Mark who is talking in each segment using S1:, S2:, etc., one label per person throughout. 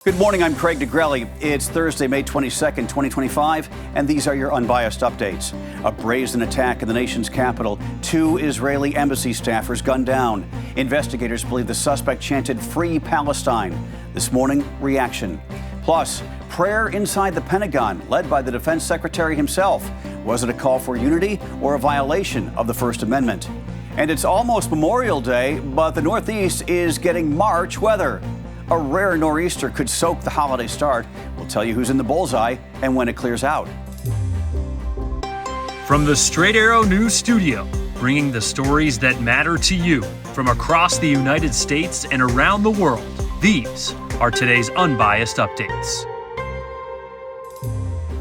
S1: Good morning, I'm Craig DeGrelli. It's Thursday, May 22nd, 2025, and these are your Unbiased Updates. A brazen attack in the nation's capital. 2 Israeli embassy staffers gunned down. Investigators believe the suspect chanted "Free Palestine." This morning, reaction. Plus, prayer inside the Pentagon, led by the defense secretary himself. Was it a call for unity or a violation of the First Amendment? And it's almost Memorial Day, but the Northeast is getting March weather. A rare nor'easter could soak the holiday start. We'll tell you who's in the bullseye and when it clears out.
S2: From the Straight Arrow News Studio, bringing the stories that matter to you from across the United States and around the world, these are today's Unbiased Updates.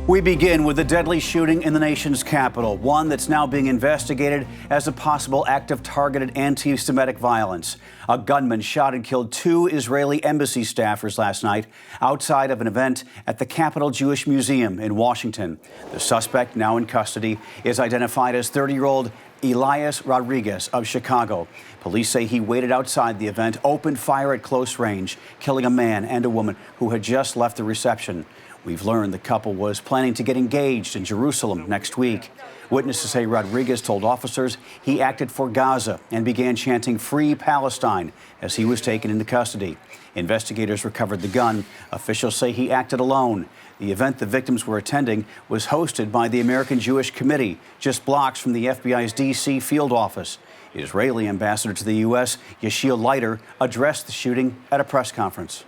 S1: We begin with the deadly shooting in the nation's capital, one that's now being investigated as a possible act of targeted anti-Semitic violence. A gunman shot and killed 2 Israeli embassy staffers last night outside of an event at the Capitol Jewish Museum in Washington. The suspect, now in custody, is identified as 30-year-old Elias Rodriguez of Chicago. Police say he waited outside the event, opened fire at close range, killing a man and a woman who had just left the reception. We've learned the couple was planning to get engaged in Jerusalem next week. Witnesses say Rodriguez told officers he acted for Gaza and began chanting "Free Palestine" as he was taken into custody. Investigators recovered the gun. Officials say he acted alone. The event the victims were attending was hosted by the American Jewish Committee, just blocks from the FBI's D.C. field office. Israeli ambassador to the U.S., Yashil Leiter, addressed the shooting at a press conference.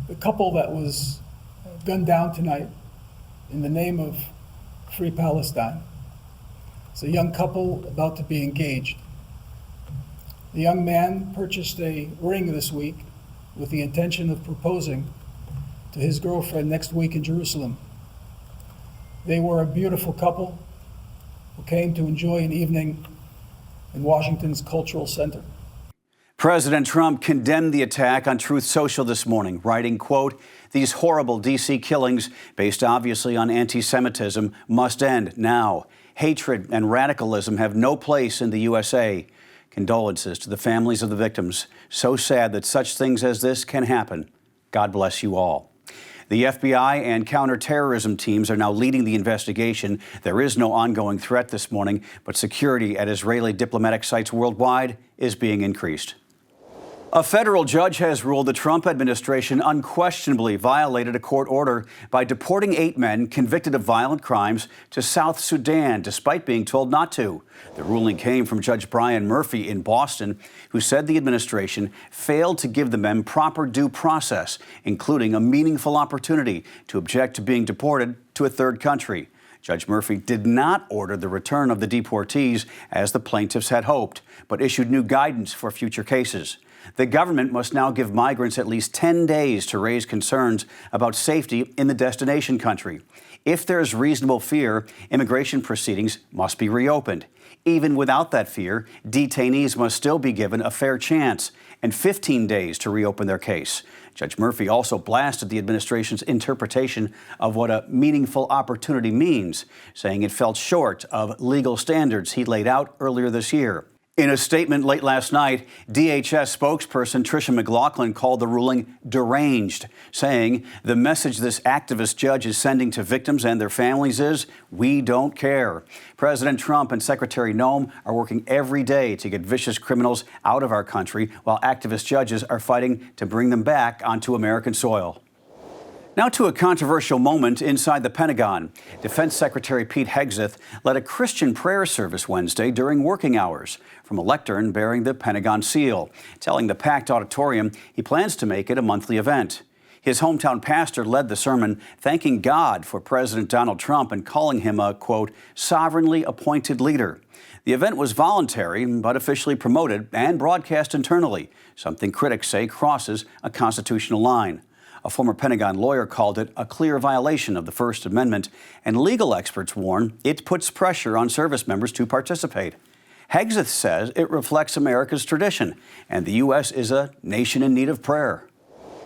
S3: The couple that was gunned down tonight in the name of Free Palestine. It's a young couple about to be engaged. The young man purchased a ring this week with the intention of proposing to his girlfriend next week in Jerusalem. They were a beautiful couple who came to enjoy an evening in Washington's Cultural Center.
S1: President Trump condemned the attack on Truth Social this morning, writing, quote, "These horrible D.C. killings, based obviously on anti-Semitism, must end now. Hatred and radicalism have no place in the USA. Condolences to the families of the victims. So sad that such things as this can happen. God bless you all." The FBI and counterterrorism teams are now leading the investigation. There is no ongoing threat this morning, but security at Israeli diplomatic sites worldwide is being increased. A federal judge has ruled the Trump administration unquestionably violated a court order by deporting 8 men convicted of violent crimes to South Sudan, despite being told not to. The ruling came from Judge Brian Murphy in Boston, who said the administration failed to give the men proper due process, including a meaningful opportunity to object to being deported to a third country. Judge Murphy did not order the return of the deportees, as the plaintiffs had hoped, but issued new guidance for future cases. The government must now give migrants at least 10 days to raise concerns about safety in the destination country. If there is reasonable fear, immigration proceedings must be reopened. Even without that fear, detainees must still be given a fair chance and 15 days to reopen their case. Judge Murphy also blasted the administration's interpretation of what a meaningful opportunity means, saying it fell short of legal standards he laid out earlier this year. In a statement late last night, DHS spokesperson Tricia McLaughlin called the ruling deranged, saying the message this activist judge is sending to victims and their families is, "We don't care." President Trump and Secretary Noem are working every day to get vicious criminals out of our country, while activist judges are fighting to bring them back onto American soil. Now to a controversial moment inside the Pentagon. Defense Secretary Pete Hegseth led a Christian prayer service Wednesday during working hours from a lectern bearing the Pentagon seal, telling the packed auditorium he plans to make it a monthly event. His hometown pastor led the sermon, thanking God for President Donald Trump and calling him a, quote, sovereignly appointed leader. The event was voluntary, but officially promoted and broadcast internally, something critics say crosses a constitutional line. A former Pentagon lawyer called it a clear violation of the First Amendment, and legal experts warn it puts pressure on service members to participate. Hegseth says it reflects America's tradition, and the U.S. is a nation in need of prayer.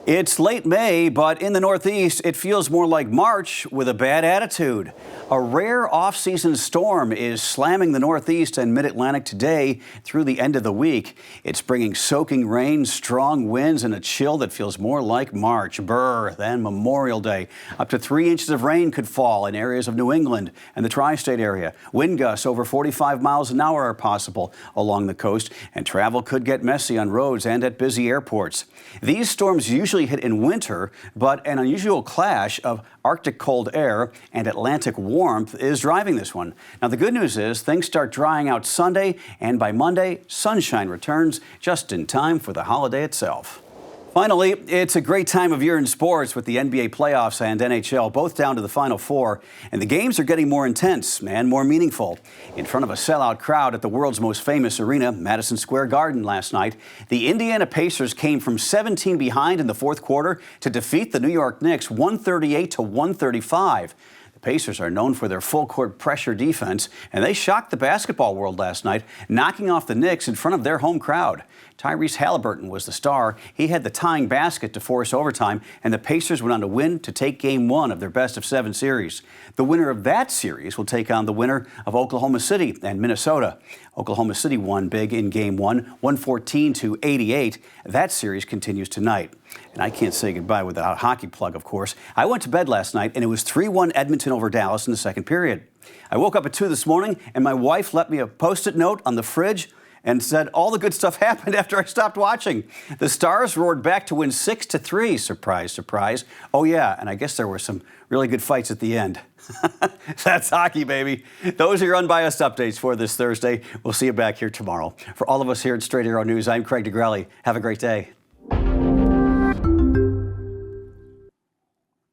S1: It's late May, but in the Northeast, it feels more like March with a bad attitude. A rare off-season storm is slamming the Northeast and Mid-Atlantic today through the end of the week. It's bringing soaking rain, strong winds, and a chill that feels more like March, than Memorial Day. Up to 3 inches of rain could fall in areas of New England and the tri-state area. Wind gusts over 45 miles an hour are possible along the coast, and travel could get messy on roads and at busy airports. These storms usually hit in winter, but an unusual clash of Arctic cold air and Atlantic warmth is driving this one. Now, the good news is things start drying out Sunday, and by Monday, sunshine returns just in time for the holiday itself. Finally, it's a great time of year in sports with the NBA playoffs and NHL both down to the Final Four, and the games are getting more intense and more meaningful. In front of a sellout crowd at the world's most famous arena, Madison Square Garden, last night, the Indiana Pacers came from 17 behind in the fourth quarter to defeat the New York Knicks 138 to 135. The Pacers are known for their full-court pressure defense, and they shocked the basketball world last night, knocking off the Knicks in front of their home crowd. Tyrese Halliburton was the star. He had the tying basket to force overtime, and the Pacers went on to win to take Game 1 of their best-of-7 series. The winner of that series will take on the winner of Oklahoma City and Minnesota. Oklahoma City won big in Game 1, 114 to 88. That series continues tonight. And I can't say goodbye without a hockey plug, of course. I went to bed last night, and it was 3-1 Edmonton over Dallas in the second period. I woke up at 2 this morning, and my wife left me a Post-it note on the fridge and said all the good stuff happened after I stopped watching. The Stars roared back to win 6-3. Surprise, surprise. Oh, yeah, and I guess there were some really good fights at the end. That's hockey, baby. Those are your unbiased updates for this Thursday. We'll see you back here tomorrow. For all of us here at Straight Arrow News, I'm Craig DeGrelli. Have a great day.